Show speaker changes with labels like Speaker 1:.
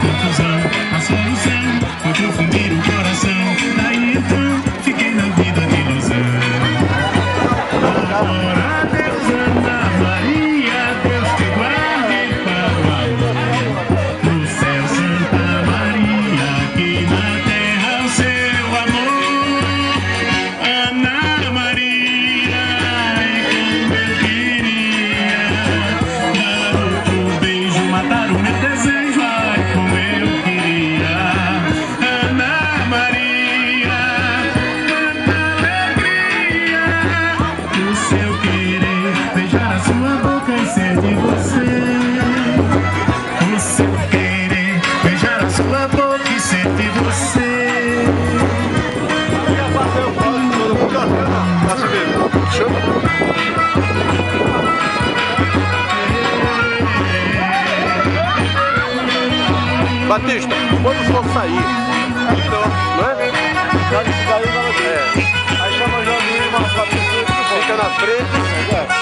Speaker 1: confusão. A solução foi confundir o coração. Daí então fiquei na vida de ilusão. Agora Deus, Ana Maria, Deus te guarde para o amor. No céu Santa Maria, aqui na terra o seu amor. Ana Maria, é como eu queria dar outro beijo, matar o meu desejo, ai como eu queria. Ana Maria, quanta alegria no seu querer, beijar a sua boca e ser de você. O seu querer, beijar a sua boca e ser de você.
Speaker 2: Batista, quando for sair, então, não é?
Speaker 3: Já disse daí, vai ver. Aí chama o Joãozinho, mas fica
Speaker 2: Fica na frente.